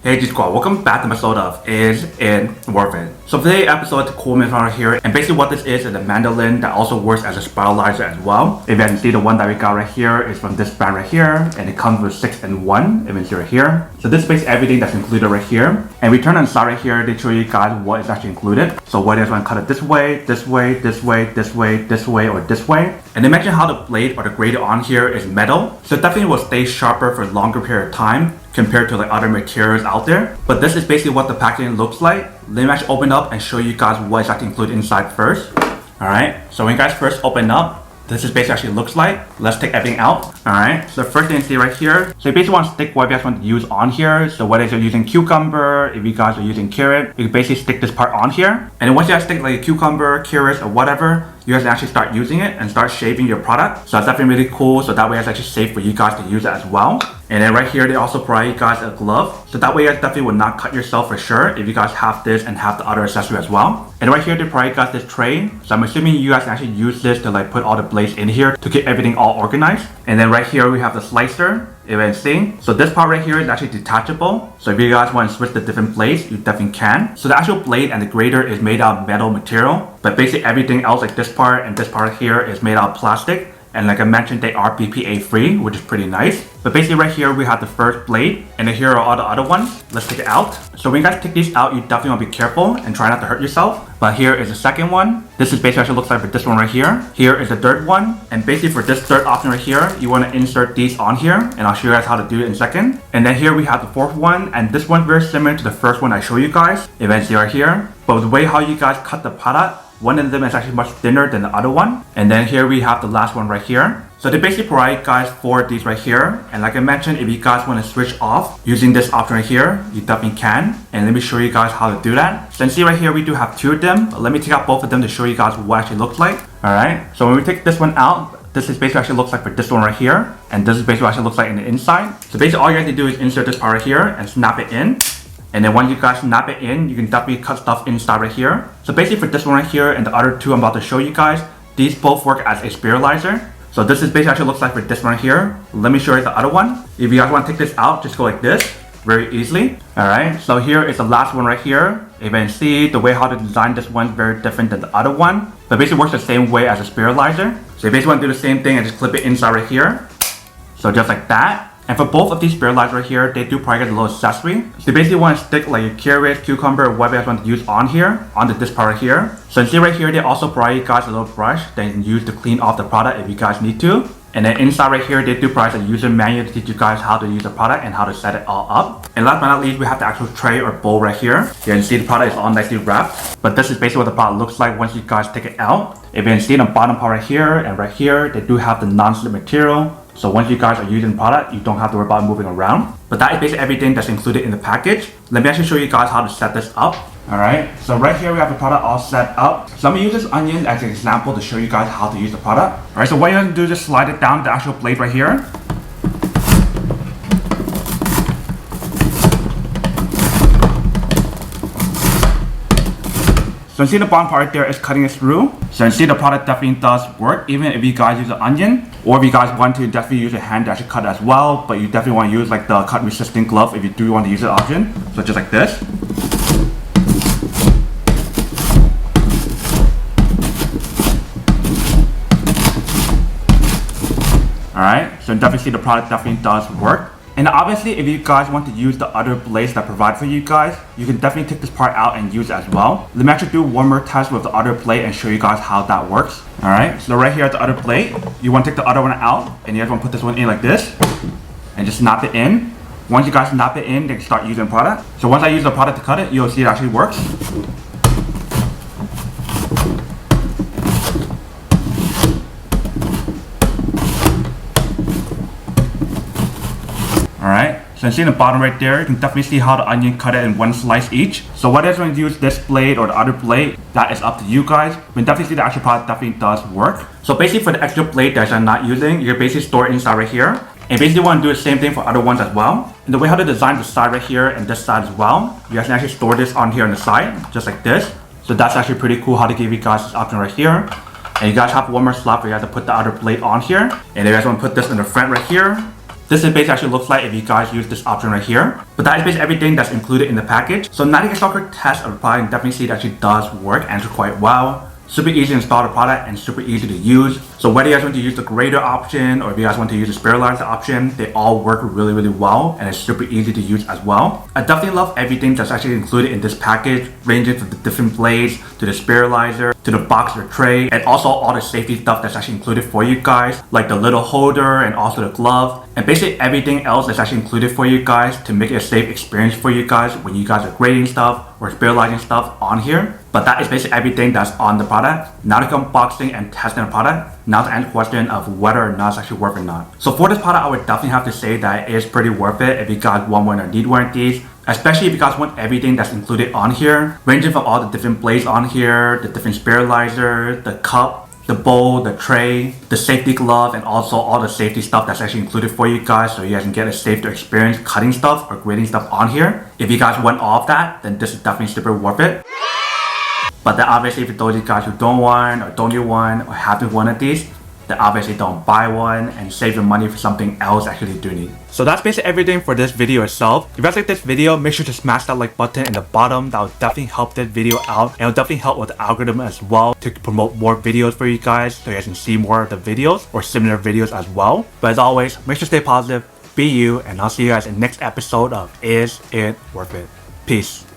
Hey G-Squad, welcome back to my episode of Is It Worth It? So for today's episode, it's a cool man right here, and basically what this is a mandolin that also works as a spiralizer as well. If you can see, the one that we got right here is from this brand right here, and it comes with 6-in-1, if you see right here. So this is basically everything that's included right here. And we turn on the side right here, they show you guys what is actually included. So whether you want to cut it this way, this way, this way, this way, this way, or this way. And they mention how the blade or the grade on here is metal, so it definitely will stay sharper for a longer period of time compared to like other materials out there. But this is basically what the packaging looks like. Let me actually open up and show you guys what is actually included inside first. Alright, so when you guys first open up, this is basically actually looks like. Let's take everything out. Alright, so the first thing you see right here. So you basically want to stick what you guys want to use on here. So whether you're using cucumber, if you guys are using carrot, you can basically stick this part on here. And then once you guys stick like a cucumber, carrots, or whatever, you guys can actually start using it and start shaping your product. So that's definitely really cool. So that way it's actually safe for you guys to use it as well. And then right here, they also provide you guys a glove. So that way you guys definitely will not cut yourself for sure if you guys have this and have the other accessory as well. And right here, they provide you guys this tray. So I'm assuming you guys can actually use this to like put all the blades in here to keep everything all organized. And then right here, we have the slicer. If you can see. So this part right here is actually detachable. So if you guys want to switch the different blades, you definitely can. So the actual blade and the grater is made out of metal material. But basically everything else like this part and this part here is made out of plastic. And like I mentioned, they are BPA free, which is pretty nice. But basically right here, we have the first blade. And then here are all the other ones. Let's take it out. So when you guys take these out, you definitely want to be careful and try not to hurt yourself. But here is the second one. This is basically what it looks like for this one right here. Here is the third one. And basically for this third option right here, you want to insert these on here. And I'll show you guys how to do it in a second. And then here we have the fourth one. And this one's very similar to the first one I showed you guys. If you can see right here. But the way how you guys cut the product, one of them is actually much thinner than the other one. And then here we have the last one right here. So they basically provide guys for these right here. And like I mentioned, if you guys want to switch off using this option right here, you definitely can. And let me show you guys how to do that. So you see right here, we do have two of them. But let me take out both of them to show you guys what it actually looks like. Alright, so when we take this one out, this is basically actually looks like for this one right here. And this is basically what it actually looks like in the inside. So basically all you have to do is insert this part right here and snap it in. And then once you guys snap it in, you can definitely cut stuff inside right here. So basically for this one right here and the other two I'm about to show you guys, these both work as a spiralizer. So this is basically actually looks like for this one right here. Let me show you the other one. If you guys want to take this out, just go like this, very easily. Alright, so here is the last one right here. If you can see, the way how to design this one is very different than the other one. But basically works the same way as a spiralizer. So you basically want to do the same thing and just clip it inside right here. So just like that. And for both of these spiralizers right here, they do provide a little accessory. So you basically want to stick like a carrot, cucumber, or whatever you guys want to use on here, onto this part right here. So you see right here, they also provide you guys a little brush that you can use to clean off the product if you guys need to. And then inside right here, they do provide a user manual to teach you guys how to use the product and how to set it all up. And last but not least, we have the actual tray or bowl right here. You can see the product is all nicely wrapped. But this is basically what the product looks like once you guys take it out. If you can see the bottom part right here and right here, they do have the non-slip material. So once you guys are using the product, you don't have to worry about moving around. But that is basically everything that's included in the package. Let me actually show you guys how to set this up. Alright, so right here we have the product all set up. So I'm going to use this onion as an example to show you guys how to use the product. Alright, so what you're going to do is just slide it down the actual blade right here. So you see the bottom part right there is cutting it through. So you see the product definitely does work even if you guys use an onion. Or if you guys want to definitely use your hand to actually cut it as well. But you definitely want to use like the cut resistant glove if you do want to use the option. So just like this. Alright, so definitely see the product definitely does work. And obviously if you guys want to use the other blades that provide for you guys, you can definitely take this part out and use it as well. Let me actually do one more test with the other blade and show you guys how that works. Alright, so right here at the other blade, you want to take the other one out and you guys want to put this one in like this and just snap it in. Once you guys snap it in, then start using the product. So once I use the product to cut it, you'll see it actually works. Alright, so you see in the bottom right there, you can definitely see how the onion cut it in one slice each. So whether you want to use this blade or the other blade, that is up to you guys. You can definitely see the actual product definitely does work. So basically for the extra blade that I'm not using, you can basically store it inside right here. And basically want to do the same thing for other ones as well. And the way how to design the side right here and this side as well, you guys can actually store this on here on the side, just like this. So that's actually pretty cool how to give you guys this option right here. And you guys have one more slot where you have to put the other blade on here. And if you guys want to put this in the front right here, This is basically actually looks like if you guys use this option right here. But that is basically everything that's included in the package. So 90 stalker test of the product, and definitely see that actually does work and it's quite well. Super easy to install the product and super easy to use. So whether you guys want to use the grader option or if you guys want to use the Spiralizer option, they all work really, really well and it's super easy to use as well. I definitely love everything that's actually included in this package, ranging from the different blades to the Spiralizer to the box or tray, and also all the safety stuff that's actually included for you guys, like the little holder and also the glove, and basically everything else that's actually included for you guys to make it a safe experience for you guys when you guys are grading stuff or Spiralizing stuff on here. But that is basically everything that's on the product. Now to come unboxing and testing the product, now to answer the question of whether or not it's actually worth it or not. So for this product, I would definitely have to say that it is pretty worth it if you guys want one or need one of these. Especially if you guys want everything that's included on here, ranging from all the different blades on here, the different Spiralizer, the cup, the bowl, the tray, the safety glove, and also all the safety stuff that's actually included for you guys so you guys can get a safer experience cutting stuff or grading stuff on here. If you guys want all of that, then this is definitely super worth it. But then obviously for those of you guys who don't want or don't need one or haven't one of these, then obviously don't buy one and save your money for something else actually do need. So that's basically everything for this video itself. If you guys like this video, make sure to smash that like button in the bottom. That will definitely help this video out and it will definitely help with the algorithm as well to promote more videos for you guys so you guys can see more of the videos or similar videos as well. But as always, make sure to stay positive, be you, and I'll see you guys in the next episode of Is It Worth It? Peace.